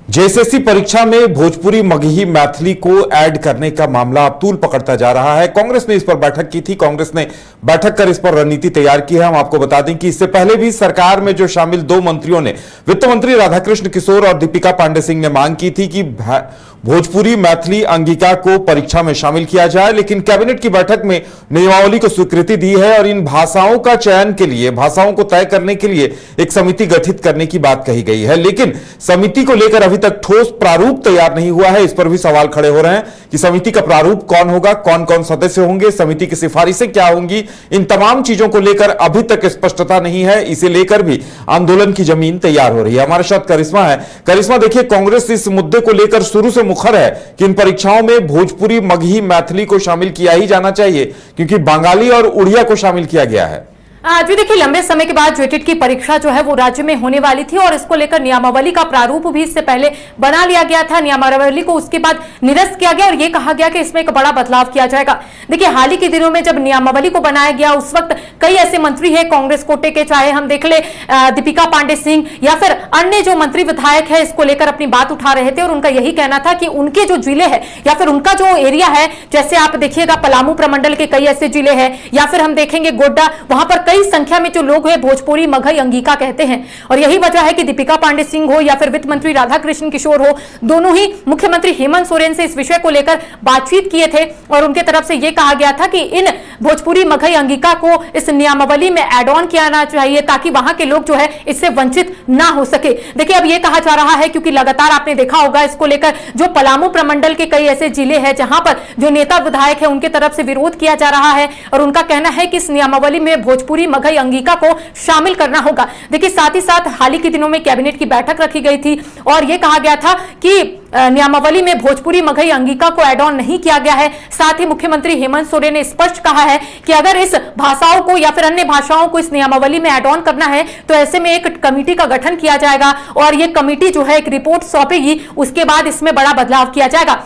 JSSC परीक्षा में भोजपुरी, मगही, मैथिली को ऐड करने का मामला अब तूल पकड़ता जा रहा है। कांग्रेस ने इस पर बैठक की थी। कांग्रेस ने बैठक कर इस पर रणनीति तैयार की है। हम आपको बता दें कि इससे पहले भी सरकार में जो शामिल दो मंत्रियों ने, वित्त मंत्री राधाकृष्ण किशोर और दीपिका पांडे सिंह ने मांग की थी कि भोजपुरी, मैथिली अंगिका को परीक्षा में शामिल किया जाए, लेकिन कैबिनेट की बैठक में नियमावली को स्वीकृति दी है और इन भाषाओं का चयन के लिए, भाषाओं को तय करने के लिए एक समिति गठित करने की बात कही गई है। लेकिन समिति को लेकर अभी तक ठोस प्रारूप तैयार नहीं हुआ है। इस पर भी सवाल खड़े हो रहे हैं कि समिति का प्रारूप कौन होगा, कौन कौन सदस्य होंगे, समिति की सिफारिशें क्या होंगी। इन तमाम चीजों को लेकर अभी तक स्पष्टता नहीं है। इसे लेकर भी आंदोलन की जमीन तैयार हो रही है। हमारे साथ करिश्मा है। करिश्मा, देखिए, कांग्रेस इस मुद्दे को लेकर शुरू से मुखर है कि इन परीक्षाओं में भोजपुरी, मगही, मैथिली को शामिल किया ही जाना चाहिए, क्योंकि बंगाली और उड़िया को शामिल किया गया है। जी देखिए, लंबे समय के बाद जेटेट की परीक्षा जो है वो राज्य में होने वाली थी और इसको लेकर नियमावली का प्रारूप भी इससे पहले बना लिया गया था। नियमावली को उसके बाद निरस्त किया गया और ये कहा गया कि इसमें एक बड़ा बदलाव किया जाएगा। देखिए, हाल ही के दिनों में जब नियमावली को बनाया गया, उस वक्त कई ऐसे मंत्री हैं कांग्रेस कोटे के, चाहे हम देख ले दीपिका पांडे सिंह या फिर अन्य जो मंत्री विधायक है, इसको लेकर अपनी बात उठा रहे थे और उनका यही कहना था कि उनके जो जिले है या फिर उनका जो एरिया है, जैसे आप देखिएगा पलामू प्रमंडल के कई ऐसे जिले हैं या फिर हम देखेंगे गोड्डा, वहां पर कई संख्या में जो लोग हैं भोजपुरी, मगही, अंगिका कहते हैं। और यही वजह है कि दीपिका पांडे सिंह हो या फिर वित्त मंत्री राधाकृष्ण किशोर हो, दोनों ही मुख्यमंत्री हेमंत सोरेन से इस विषय को लेकर बातचीत किए थे और उनके तरफ से यह कहा गया था कि इन भोजपुरी, मगही, अंगिका को इस नियमावली में एड ऑन किया जाना चाहिए ताकि वहां के लोग जो है इससे वंचित ना हो सके। देखिए, अब यह कहा जा रहा है क्योंकि लगातार आपने देखा होगा इसको लेकर जो पलामू प्रमंडल के कई ऐसे जिले हैं जहां पर जो नेता विधायक है उनके तरफ से विरोध किया जा रहा है और उनका कहना है कि इस नियमावली में भोजपुरी, मगही, अंगिका को शामिल करना होगा। देखिए, साथ ही साथ हाल ही के दिनों में कैबिनेट की बैठक रखी गई थी और यह कहा गया था कि नियमावली में भोजपुरी, मगही, अंगिका को एड ऑन नहीं किया गया है। साथ ही मुख्यमंत्री हेमंत सोरेन ने स्पष्ट कहा है कि अगर इस भाषाओं को या फिर अन्य भाषाओं को इस नियमावली में एड ऑन करना है तो ऐसे में एक कमेटी का गठन किया जाएगा और यह कमेटी जो है एक रिपोर्ट सौंपेगी, उसके बाद इसमें बड़ा बदलाव किया जाएगा।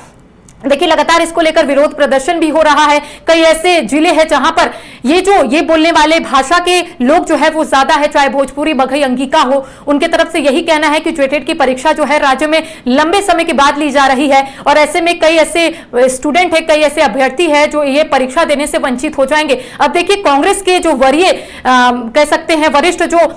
देखिए, लगातार इसको लेकर विरोध प्रदर्शन भी हो रहा है। कई ऐसे जिले हैं जहां पर ये बोलने वाले भाषा के लोग जो है वो ज्यादा है, चाहे भोजपुरी, मगही, अंगिका हो। उनके तरफ से यही कहना है कि जेटेट की परीक्षा जो है राज्य में लंबे समय के बाद ली जा रही है और ऐसे में कई ऐसे स्टूडेंट है, कई ऐसे अभ्यर्थी है जो ये परीक्षा देने से वंचित हो जाएंगे। अब देखिए, कांग्रेस के जो वरीय कह सकते हैं वरिष्ठ जो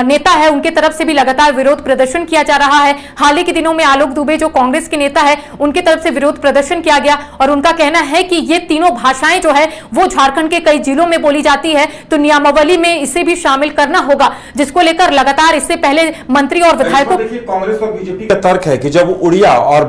नेता है, उनके तरफ से भी लगातार विरोध प्रदर्शन किया जा रहा है। हाल ही के दिनों में आलोक दुबे जो कांग्रेस के नेता है, उनके तरफ से विरोध प्रदर्शन किया गया और उनका कहना है कि ये तीनों भाषाएं जो है वो झारखंड के कई जिलों में बोली जाती है, तो नियमावली में इसे भी शामिल करना होगा, जिसको लेकर लगातार इससे पहले मंत्री और विधायकों। देखिए, कांग्रेस और बीजेपी का तर्क है कि जब उड़िया और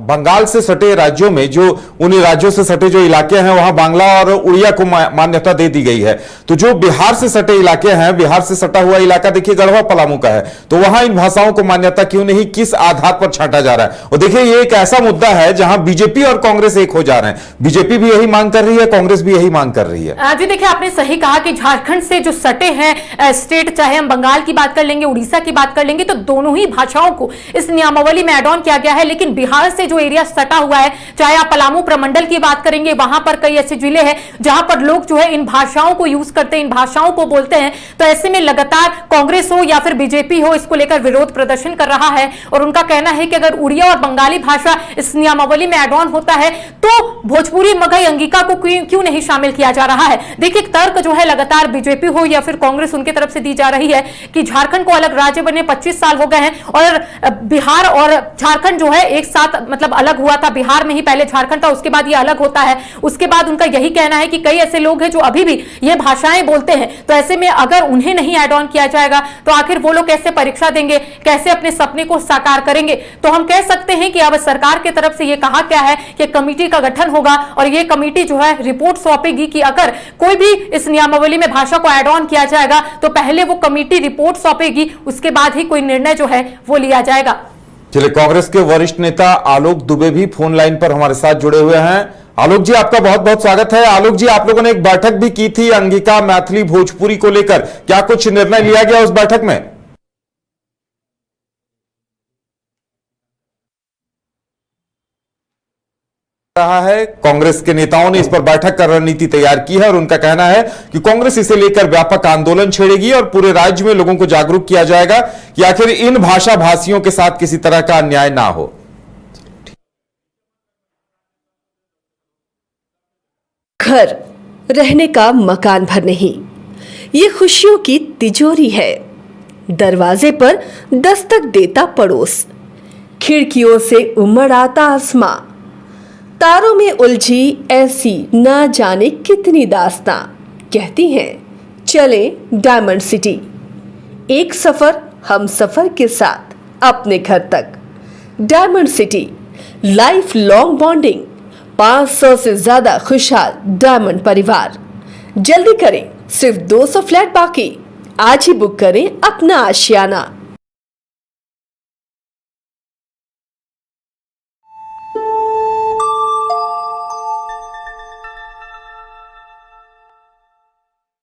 बंगाल से सटे राज्यों में, जो उन्हीं राज्यों से सटे जो इलाके हैं, वहां बांग्ला और उड़िया को मान्यता दे दी गई है, तो जो बिहार से सटे इलाके हैं, बिहार से सटा हुआ इलाका देखिए गढ़वा पलामू का है, तो वहां इन भाषाओं को मान्यता क्यों नहीं, किस आधार पर छांटा जा रहा है। और देखिए, ये एक ऐसा मुद्दा है जहां बीजेपी और कांग्रेस एक हो जा रहे हैं। बीजेपी भी यही मांग कर रही है, कांग्रेस भी यही मांग कर रही है। जी देखिए, आपने सही कहा कि झारखंड से जो सटे हैं स्टेट, चाहे हम बंगाल की बात कर लेंगे, उड़ीसा की बात कर लेंगे, तो दोनों ही भाषाओं को इस नियमावली में एड ऑन किया गया है। लेकिन बिहार से जो एरिया सटा हुआ है, चाहे आप पलामू प्रमंडल की बात करेंगे, वहां पर कई ऐसे जिले हैं जहां पर लोग जो है इन भाषाओं को यूज करते हैं, इन भाषाओं को बोलते हैं। तो ऐसे में लगातार कांग्रेस हो या फिर बीजेपी हो, इसको लेकर विरोध प्रदर्शन कर रहा है और उनका कहना है कि अगर उड़िया और बंगाली भाषा इस नियमावली में एड ऑन होता है तो भोजपुरी, मगही, अंगिका को क्यों नहीं शामिल किया जा रहा है। देखिए, तर्क जो है लगातार बीजेपी हो या फिर कांग्रेस, उनके तरफ से दी जा रही है कि झारखंड को अलग राज्य बने 25 साल हो गए हैं और बिहार और झारखंड जो है एक साथ मतलब अलग हुआ था। बिहार में ही पहले झारखंड था, उसके बाद ये अलग होता है। उसके बाद उनका यही कहना है कि कई ऐसे लोग हैं जो अभी भी ये भाषाएं बोलते हैं, तो ऐसे में अगर उन्हें नहीं एड ऑन किया जाएगा तो आखिर वो लोग कैसे परीक्षा देंगे, कैसे अपने सपने को साकार करेंगे। तो हम कह सकते हैं कि अब सरकार की तरफ से ये कहा क्या है कि कमेटी का गठन होगा और ये कमेटी जो है रिपोर्ट सौंपेगी कि अगर कोई भी इस नियमावली में भाषा को ऐड ऑन किया जाएगा तो पहले वो कमेटी रिपोर्ट सौंपेगी, उसके बाद ही कोई निर्णय जो है वो लिया जाएगा। चलिए, कांग्रेस के वरिष्ठ नेता आलोक दुबे भी फोन लाइन पर हमारे साथ जुड़े हुए हैं। आलोक जी, आपका बहुत बहुत स्वागत है। आलोक जी, आप लोगों ने एक बैठक भी की थी अंगिका, मैथिली, भोजपुरी को लेकर, क्या कुछ निर्णय लिया गया उस बैठक में? रहा है। कांग्रेस के नेताओं ने इस पर बैठक कर रणनीति तैयार की है और उनका कहना है कि कांग्रेस इसे लेकर व्यापक आंदोलन छेड़ेगी और पूरे राज्य में लोगों को जागरूक किया जाएगा कि आखिर इन भाषा भाषियों के साथ किसी तरह का अन्याय ना हो। घर रहने का मकान भर नहीं, ये खुशियों की तिजोरी है। दरवाजे पर दस्तक देता पड़ोस, खिड़कियों से उमड़ आता आसमां, तारों में उलझी ऐसी ना जाने कितनी दास्तां। कहती हैं चले डायमंड सिटी, एक सफर हम सफर के साथ अपने घर तक। Diamond city, life long bonding, 500 से ज्यादा खुशहाल डायमंड परिवार। जल्दी करें, सिर्फ 200 फ्लैट बाकी। आज ही बुक करें अपना आशियाना।